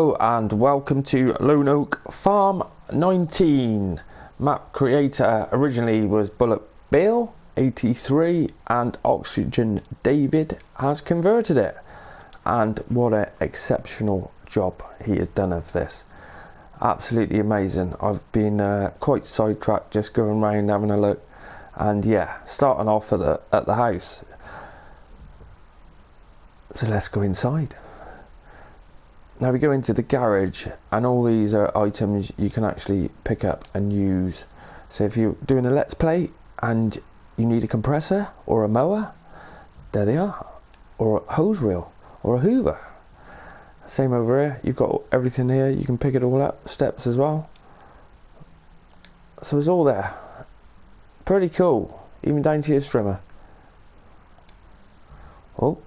Hello and welcome to Lone Oak Farm 19. Map creator originally was Bullet Bill 83 and Oxygendavid has converted it, and what an exceptional job he has done of this. Absolutely amazing. I've been quite sidetracked just going around having a look, and yeah, starting off at the house. So let's go inside. Now we go into the garage, and all these are items you can actually pick up and use. So if you're doing a let's play and you need a compressor or a mower, there they are, or a hose reel or a hoover. Same over here, you've got everything here, you can pick it all up, steps as well. So it's all there. Pretty cool, even down to your strimmer. Oh.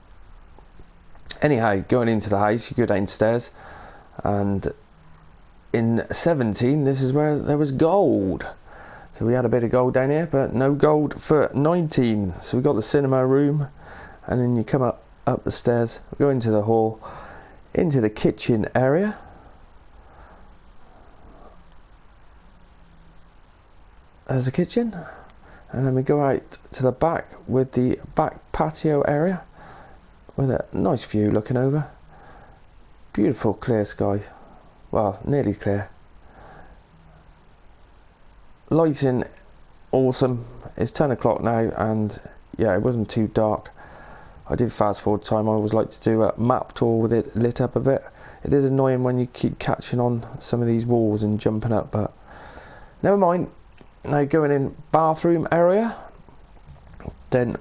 Anyhow, going into the house, you go downstairs, and in 17, this is where there was gold. So we had a bit of gold down here, but no gold for 19. So we got the cinema room, and then you come up the stairs, go into the hall, into the kitchen area. There's the kitchen, and then we go out to the back with the back patio area, with a nice view looking over. Beautiful clear sky. Well, nearly clear. Lighting, awesome. It's 10 o'clock now, and yeah, it wasn't too dark. I did fast forward time. I always like to do a map tour with it lit up a bit. It is annoying when you keep catching on some of these walls and jumping up, but never mind. Now going in bathroom area, then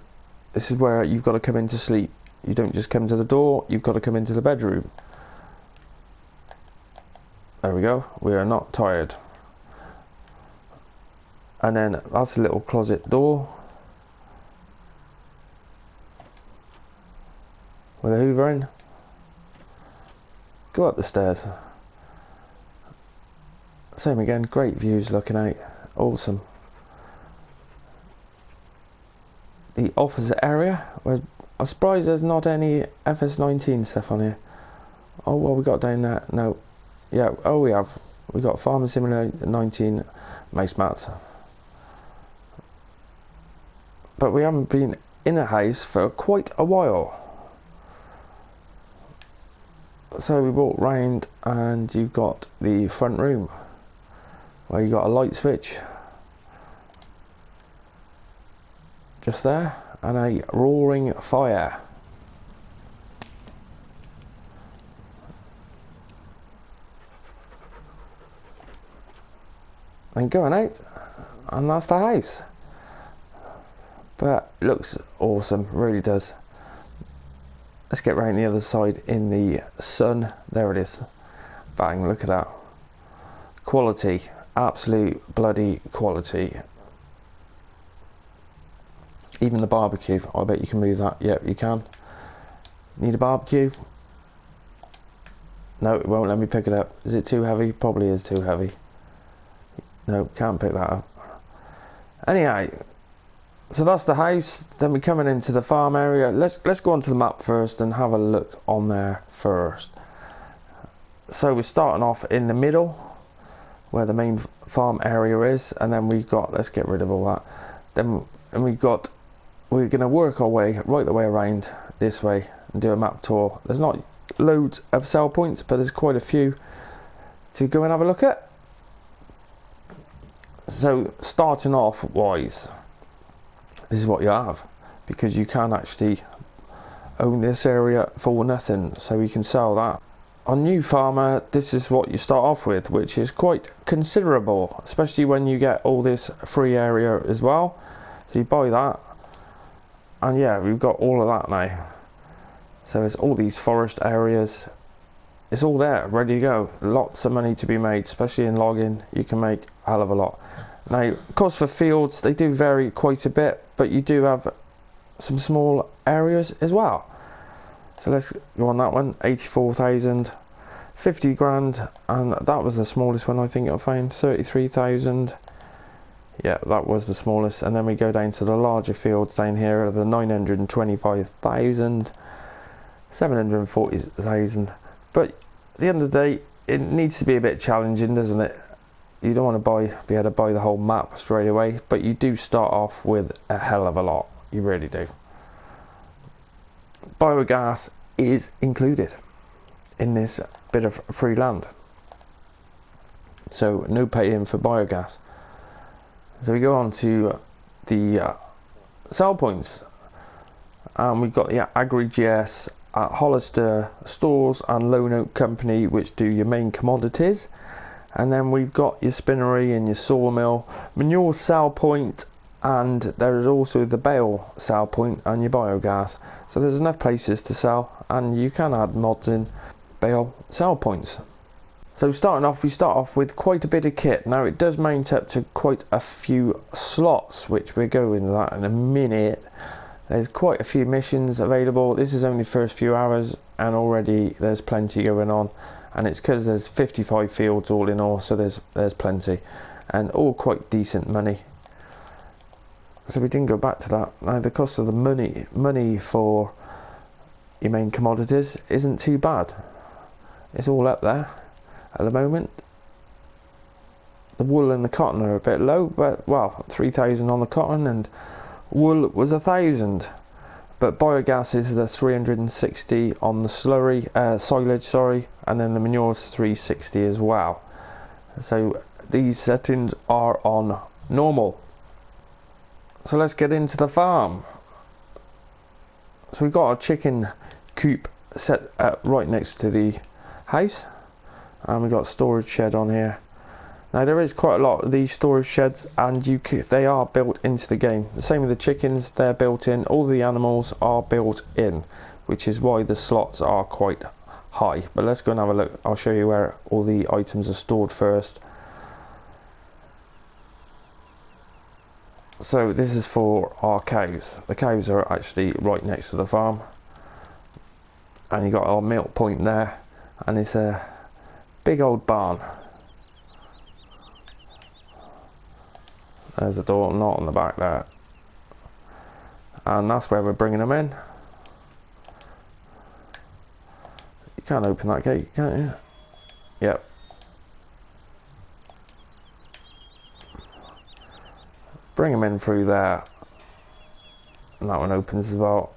this is where you've got to come in to sleep. You don't just come to the door, you've got to come into the bedroom. There we go, we are not tired. And then that's a little closet door with a hoover in. Go up the stairs. Same again, great views looking out, awesome. The office area, I'm surprised there's not any FS19 stuff on here. Oh, well, we got down there. No. Yeah, oh, we have. We got FS19 mouse mats. But we haven't been in a house for quite a while. So we walk round, and you've got the front room where you got a light switch just there, and a roaring fire. And going out, and that's the house. But it looks awesome, really does. Let's get round the other side in the sun. There it is. Bang, look at that. Quality, absolute bloody quality. Even the barbecue, I bet you can move that. Yep, you can. Need a barbecue? No, it won't let me pick it up. Is it too heavy? Probably is too heavy. No, can't pick that up. Anyhow, so that's the house. Then we're coming into the farm area. Let's go onto the map first and have a look on there first. So we're starting off in the middle, where the main farm area is, and then we've got, let's get rid of all that. Then we're going to work our way right the way around this way and do a map tour. There's not loads of sell points, but there's quite a few to go and have a look at. So starting off wise, this is what you have, because you can actually own this area for nothing, so you can sell that. On New Farmer, this is what you start off with, which is quite considerable, especially when you get all this free area as well. So you buy that, and yeah, we've got all of that now. So it's all these forest areas. It's all there, ready to go. Lots of money to be made, especially in logging. You can make a hell of a lot. Now, cost for fields, they do vary quite a bit, but you do have some small areas as well. So let's go on that one. 84,000, 50 grand, and that was the smallest one I think I found. 33,000. Yeah, that was the smallest. And then we go down to the larger fields down here, the 925,000, 740,000. But at the end of the day, it needs to be a bit challenging, doesn't it? You don't want to be able to buy the whole map straight away, but you do start off with a hell of a lot. You really do. Biogas is included in this bit of free land, so no paying for biogas. So we go on to the sell points, and we've got the AgriGS at Hollister Stores and Lone Oak Company, which do your main commodities. And then we've got your spinnery and your sawmill, manure sell point, and there is also the bale sell point and your biogas. So there's enough places to sell, and you can add mods in bale sell points. So starting off, we start off with quite a bit of kit. Now it does mount up to quite a few slots, which we'll go into that in a minute. There's quite a few missions available. This is only the first few hours, and already there's plenty going on. And it's because there's 55 fields all in all, so there's plenty, and all quite decent money. So we didn't go back to that. Now the cost of the money for your main commodities isn't too bad. It's all up there at the moment. The wool and the cotton are a bit low, but well, 3,000 on the cotton, and wool was 1,000. But biogas is the 360 on the silage, sorry, and then the manure is 360 as well. So these settings are on normal. So let's get into the farm. So we've got a chicken coop set up right next to the house, and we've got a storage shed on here. Now there is quite a lot of these storage sheds, and they are built into the game. The same with the chickens, they're built in. All the animals are built in, which is why the slots are quite high. But let's go and have a look. I'll show you where all the items are stored first. So this is for our cows. The cows are actually right next to the farm, and you got our milk point there, and it's a big old barn. There's a door, not on the back there, and that's where we're bringing them in. You can't open that gate, can't you? Yep. Bring them in through there, and that one opens as well.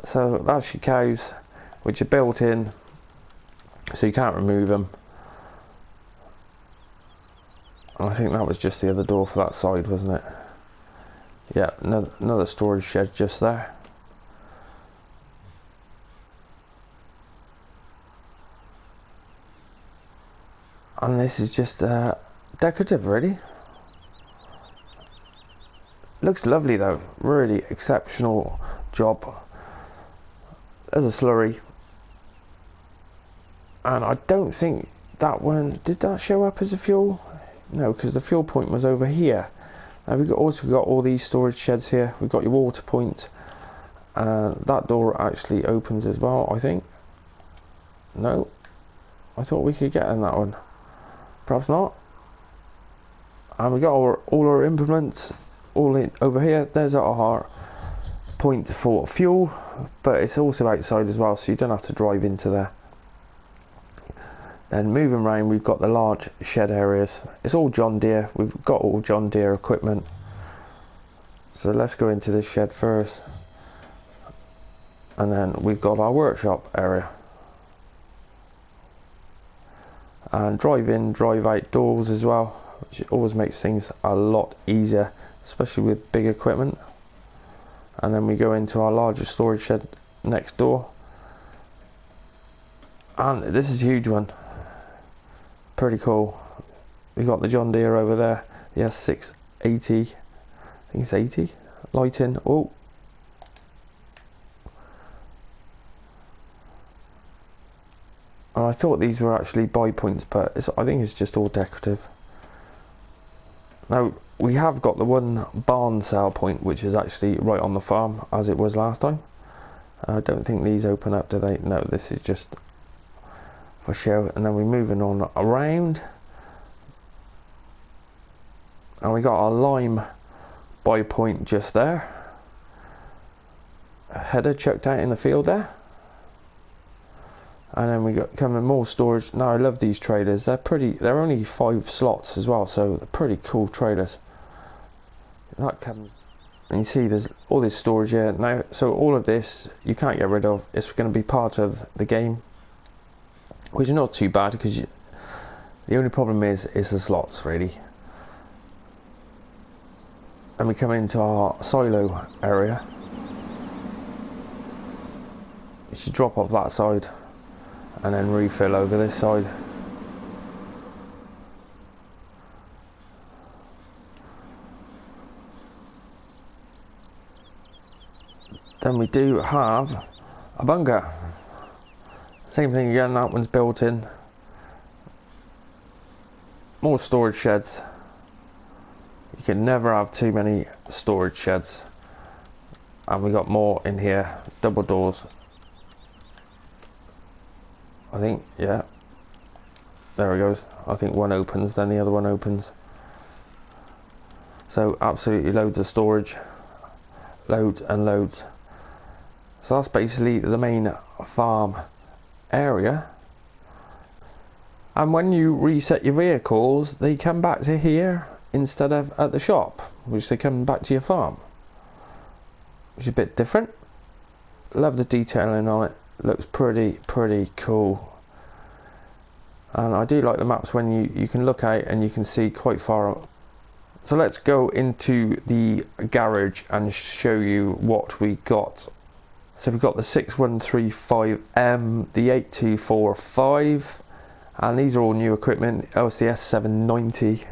So that's your cows, which are built in, so you can't remove them. I think that was just the other door for that side, wasn't it? Yeah, another storage shed just there. And this is just decorative, really. Looks lovely though, really exceptional job. There's a slurry, and I don't think that one, did that show up as a fuel? No, because the fuel point was over here. Now we've also got all these storage sheds here. We've got your water point. That door actually opens as well, I think. No, I thought we could get in that one. Perhaps not. And we got all our implements all in over here. There's our point for fuel, but it's also outside as well, so you don't have to drive into there. Then moving around, we've got the large shed areas. It's all John Deere. We've got all John Deere equipment. So let's go into this shed first, and then we've got our workshop area. And drive in, drive out doors as well, which always makes things a lot easier, especially with big equipment. And then we go into our larger storage shed next door, and this is a huge one. Pretty cool. We got the John Deere over there. Yeah, 680. I think it's 80. Lighting. Oh. And I thought these were actually buy points, but I think it's just all decorative. Now we have got the one barn sale point, which is actually right on the farm, as it was last time. I don't think these open up, do they? No, this is just for show. And then we're moving on around, and we got our lime buy point just there. A header chucked out in the field there. And then we got coming more storage. Now I love these trailers. They're only 5 slots as well, so they're pretty cool trailers. That comes, and you see there's all this storage here now. So all of this you can't get rid of. It's going to be part of the game, which is not too bad because the only problem is the slots really. And we come into our silo area. You should drop off that side and then refill over this side. Then we do have a bunker. Same thing again, that one's built in. More storage sheds. You can never have too many storage sheds. And we got more in here, double doors. I think, yeah, there it goes. I think one opens, then the other one opens. So absolutely loads of storage, loads and loads. So that's basically the main farm area. And when you reset your vehicles, they come back to here instead of at the shop, which they come back to your farm, which is a bit different. Love the detailing on it. Looks pretty cool. And I do like the maps when you can look out and you can see quite far up. So let's go into the garage and show you what we got. So we've got the 6135M, the 8245, and these are all new equipment. Oh, it's the S790,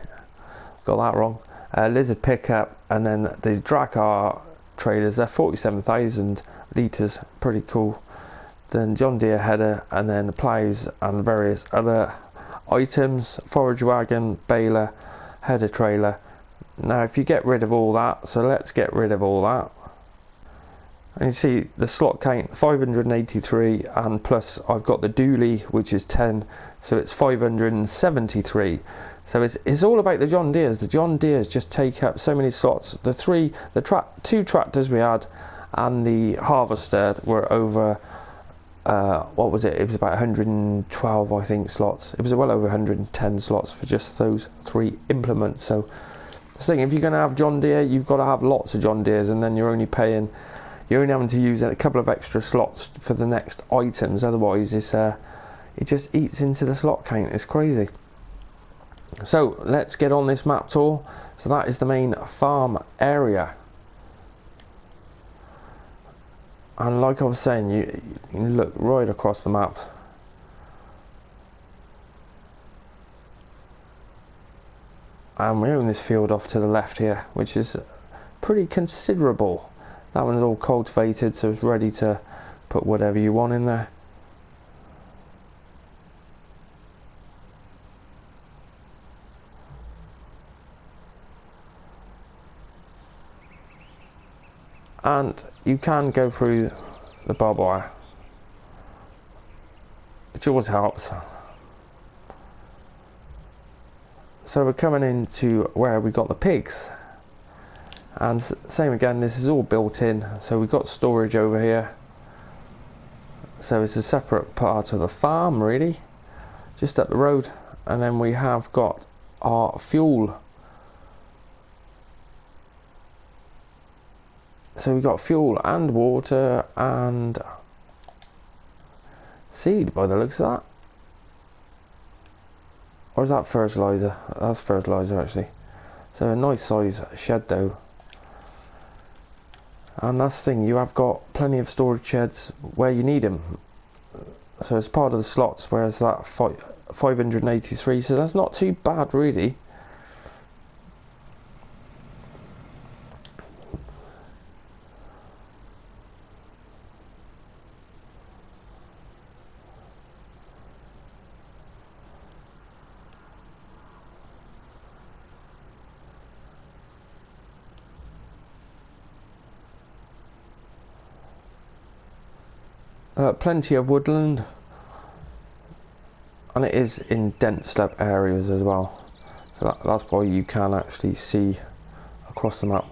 got that wrong. Lizard pickup, and then the Drakkar trailers, they're 47,000 litres, pretty cool. Then John Deere header, and then the plows and various other items, forage wagon, baler, header trailer. Now if you get rid of all that, so let's get rid of all that. And you see the slot count 583, and plus I've got the dually which is 10, so it's 573. So it's all about the John Deeres. The John Deeres just take up so many slots. The two tractors we had and the harvester were over, what was it? It was about 112, I think, slots. It was well over 110 slots for just those 3 implements. So the thing, if you're going to have John Deere, you've got to have lots of John Deeres, and then you're only having to use a couple of extra slots for the next items. Otherwise, it just eats into the slot count. It's crazy. So let's get on this map tour. So that is the main farm area. And like I was saying, you can look right across the maps. And we own this field off to the left here, which is pretty considerable. That one's all cultivated, so it's ready to put whatever you want in there. And you can go through the barbed wire, which always helps. So we're coming into where we got the pigs, and same again, this is all built in. So we've got storage over here, so it's a separate part of the farm really, just up the road. And then we have got our fuel. So we've got fuel and water and seed by the looks of that. Or is that fertilizer? That's fertilizer actually. So a nice size shed though. And that's the thing, you have got plenty of storage sheds where you need them. So it's part of the slots, whereas that 583, so that's not too bad really. Plenty of woodland, and it is in dense up areas as well, so that's why you can actually see across the map.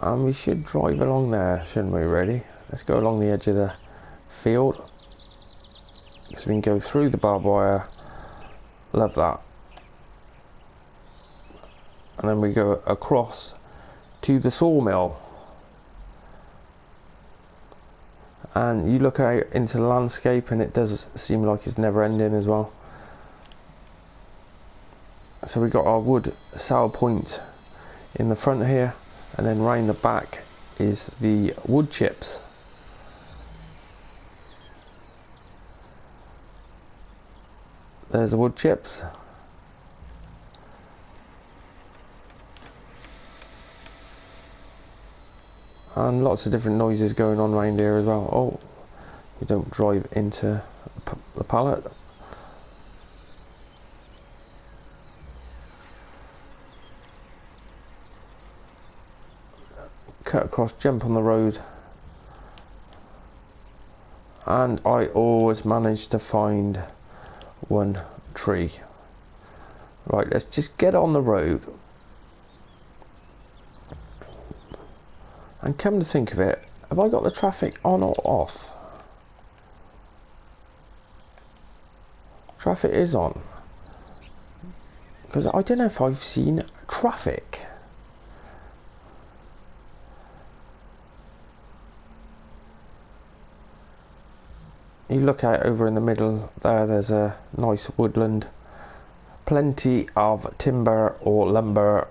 And we should drive along there, shouldn't we, really? Let's go along the edge of the field. So we can go through the barbed wire. Love that. And then we go across to the sawmill. And you look out into the landscape and it does seem like it's never ending as well. So we got our wood sale point in the front here, and then round the back is the wood chips. There's the wood chips. And lots of different noises going on around here as well. Oh, we don't drive into the pallet. Cut across, jump on the road. And I always manage to find one tree. Right, let's just get on the road. And come to think of it, have I got the traffic on or off? Traffic is on. Because I don't know if I've seen traffic. You look out over in the middle there, there's a nice woodland. Plenty of timber or lumber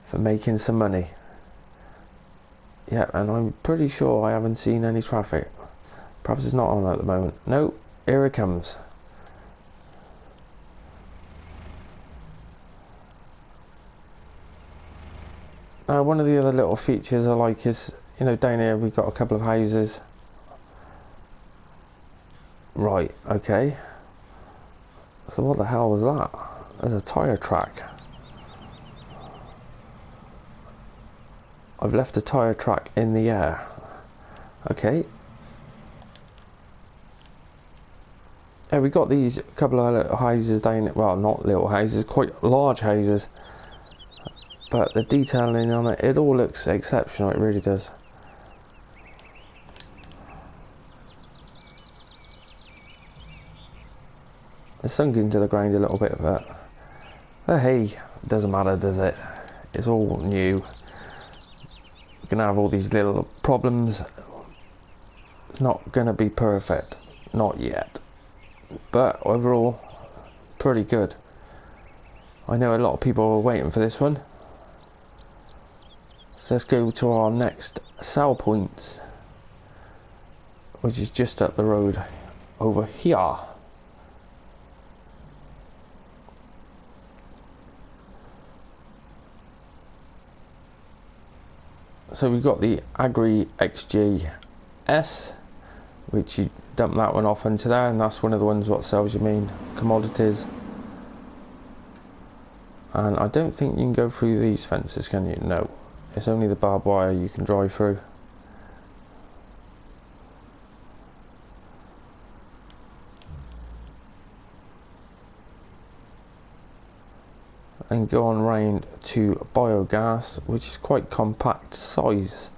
for making some money. Yeah, and I'm pretty sure I haven't seen any traffic. Perhaps it's not on at the moment. No, here it comes. Now, one of the other little features I like is, you know, down here we've got a couple of houses. Right, okay. So what the hell was that? There's a tyre track. I've left a tyre track in the air. Okay. Yeah, we got these couple of little houses down, well, not little houses, quite large houses. But the detailing on it, it all looks exceptional, it really does. It's sunk into the ground a little bit, but hey, doesn't matter, does it? It's all new. We're gonna have all these little problems. It's not gonna be perfect, not yet, but overall pretty good. I know a lot of people are waiting for this one, so let's go to our next sell points, which is just up the road over here. So we've got the Agri XGS, which you dump that one off into there, and that's one of the ones what sells your main commodities. And I don't think you can go through these fences, can you? No, it's only the barbed wire you can drive through. And go on round to biogas, which is quite compact size,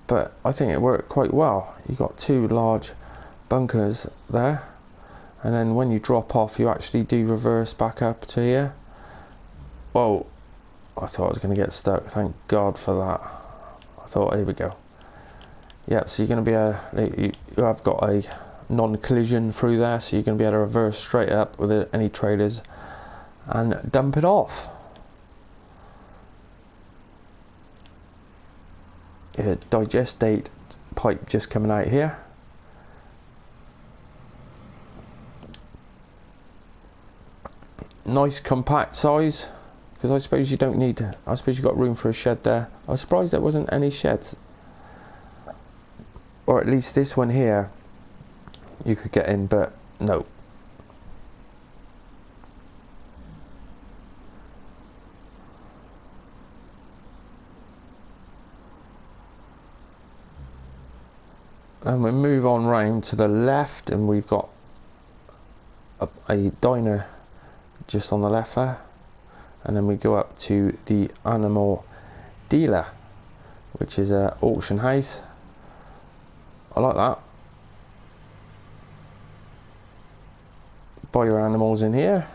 but I think it worked quite well. You got two large bunkers there, and then when you drop off you actually do reverse back up to here. Whoa, I thought I was going to get stuck, thank God for that. I thought, here we go. Yep, so you're going to be you have got a non-collision through there, so you're going to be able to reverse straight up with any trailers and dump it off. Your digestate pipe just coming out here. Nice compact size, because I suppose you don't need, I suppose you've got room for a shed there. I was surprised there wasn't any sheds, or at least this one here you could get in, but no. And we move on round to the left, and we've got a diner just on the left there. and then we go up to the animal dealer, which is a auction house. I like that. Buy your animals in here,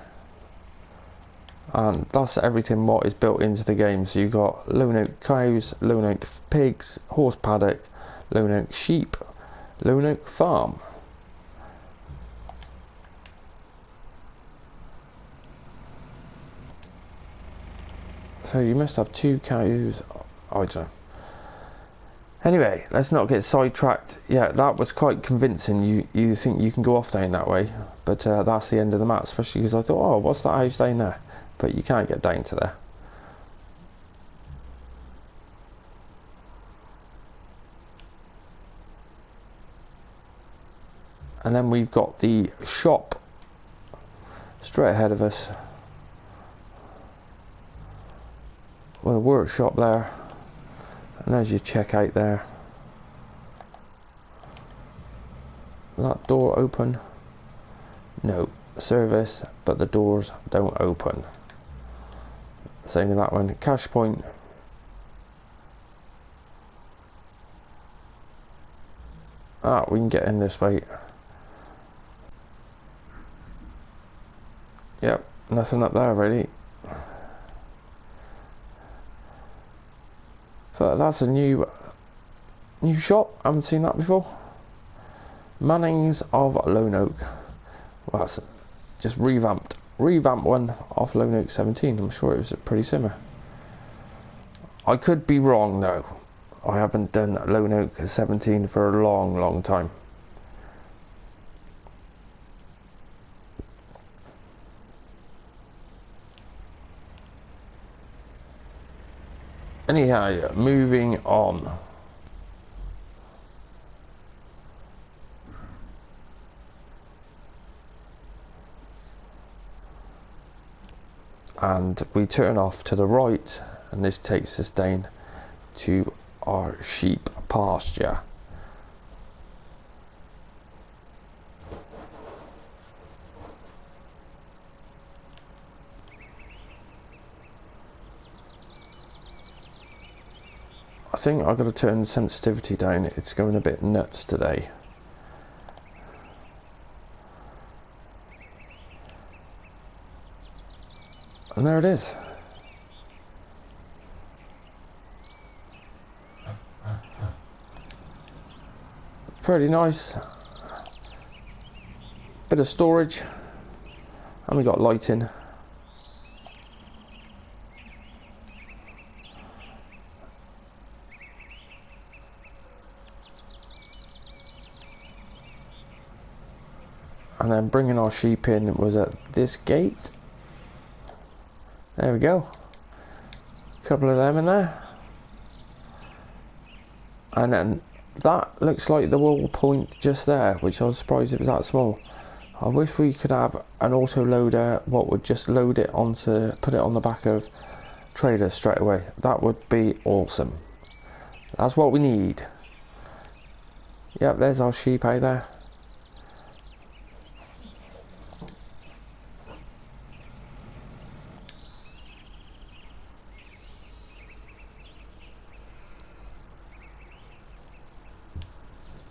and that's everything what is built into the game. So you've got Lone Oak cows, Lone Oak pigs, horse paddock, Lone Oak sheep, Lone Oak farm. So you must have 2 cows. I don't know. Anyway, let's not get sidetracked. Yeah, that was quite convincing. You think you can go off down that way, but that's the end of the map, especially because I thought, oh, what's that house down there? But you can't get down to there. And then we've got the shop straight ahead of us. Well, workshop there. And there's your checkout there. That door open? No. Service, but the doors don't open. Same with that one. Cash point. Ah, we can get in this way. Yep, nothing up there really. So that's a new shop. I haven't seen that before. Mannings of Lone Oak. Well, that's just revamped one off Lone Oak 17. I'm sure it was pretty similar. I could be wrong though. I haven't done Lone Oak 17 for a long time. Anyhow, moving on. And we turn off to the right, and this takes us down to our sheep pasture. I think I've got to turn the sensitivity down. It's going a bit nuts today. And there it is. Pretty nice. Bit of storage. And we got lighting. And then bringing our sheep in was at this gate. There we go. A couple of them in there. And then that looks like the wall point just there, which I was surprised it was that small. I wish we could have an auto loader what would just load it onto, put it on the back of trailers straight away. That would be awesome. That's what we need. Yep, there's our sheep out there.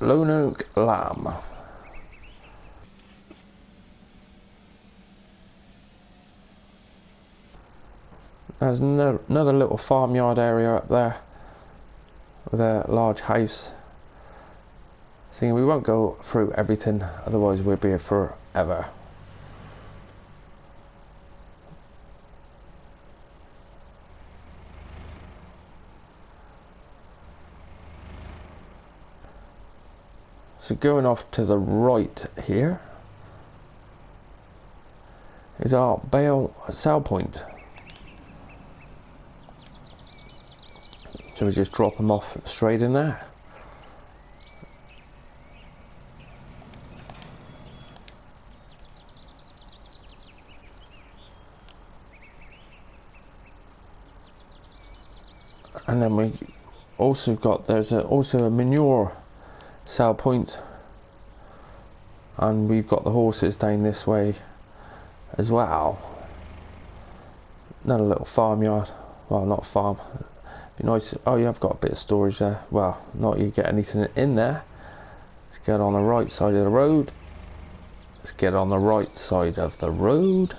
Lone Oak lamb. There's another little farmyard area up there with a large house. Thinking we won't go through everything, otherwise we'll be here forever. So going off to the right here is our bale sell point. So we just drop them off straight in there. And then we also got, there's also a manure sell point, and we've got the horses down this way as well. Another little farmyard. Well, not a farm. Be nice. Oh, you have got a bit of storage there. Well, not you get anything in there. Let's get on the right side of the road. Let's get on the right side of the road.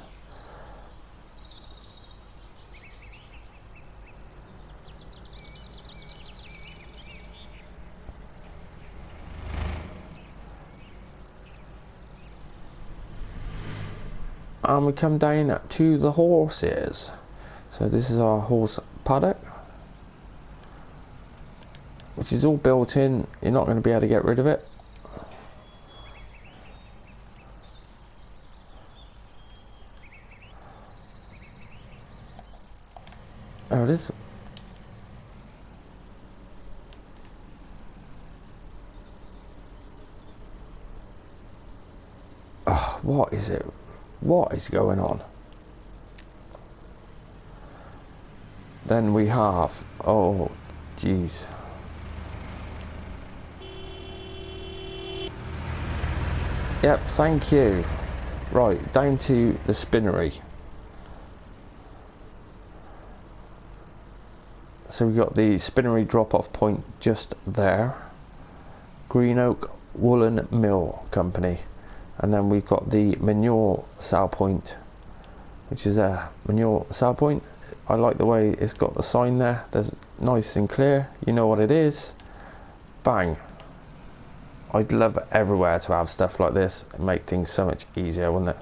And we come down to the horses. So this is our horse paddock, which is all built in. You're not going to be able to get rid of it. There it is. Oh, what is it? What is going on? Then we have, oh geez, yep, thank you. Right, down to the spinnery. So we've got the spinnery drop-off point just there. Green Oak Woolen Mill Company. And then we've got the manure sale point, which is a manure sale point. I like the way it's got the sign there. There's nice and clear. You know what it is. Bang. I'd love everywhere to have stuff like this. It'd make things so much easier, wouldn't it?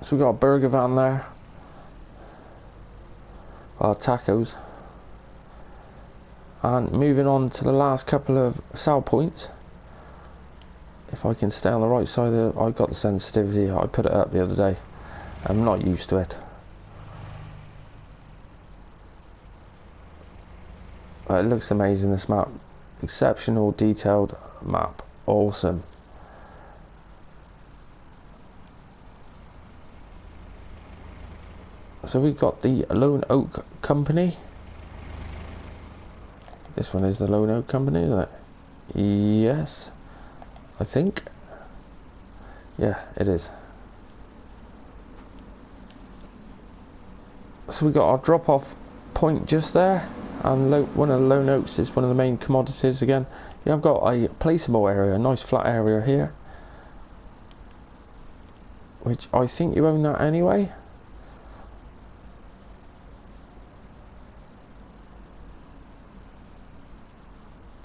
So we've got a burger van there. Our tacos. And moving on to the last couple of sell points. If I can stay on the right side of the, I got the sensitivity, I put it up the other day. I'm not used to it. It looks amazing, this map. Exceptional detailed map. Awesome. So we've got the Lone Oak Company. This one is the Lone Oak Company, isn't it? Yes, I think. Yeah, it is. So we got our drop-off point just there, and one of the Lone Oaks is one of the main commodities again. Yeah, I've got a placeable area, a nice flat area here, which I think you own that anyway.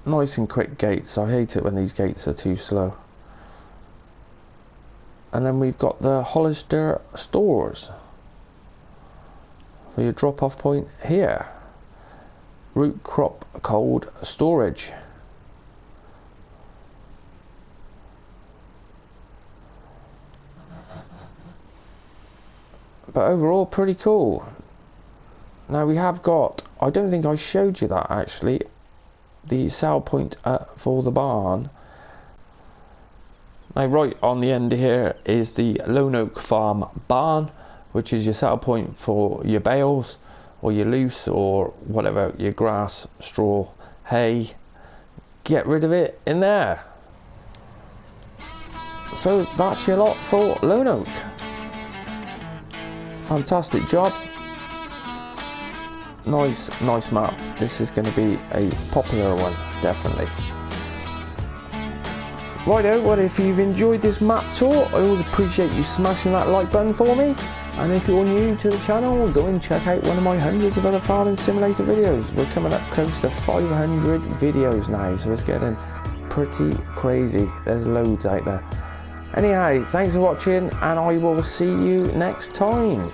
Nice and quick gates. I hate it when these gates are too slow. And then we've got the Hollister stores for your drop-off point here. Root crop cold storage. But overall, pretty cool. Now we have got, I don't think I showed you that actually, the sale point for the barn. Now right on the end here is the Lone Oak Farm barn, which is your sale point for your bales or your loose or whatever, your grass, straw, hay. Get rid of it in there. So that's your lot for Lone Oak. Fantastic job. Nice map. This is going to be a popular one, definitely. Righto, well, if you've enjoyed this map tour, I always appreciate you smashing that like button for me. And if you're new to the channel, go and check out one of my hundreds of other farming simulator videos. We're coming up close to 500 videos now, so it's getting pretty crazy. There's loads out there. Anyhow, thanks for watching, and I will see you next time.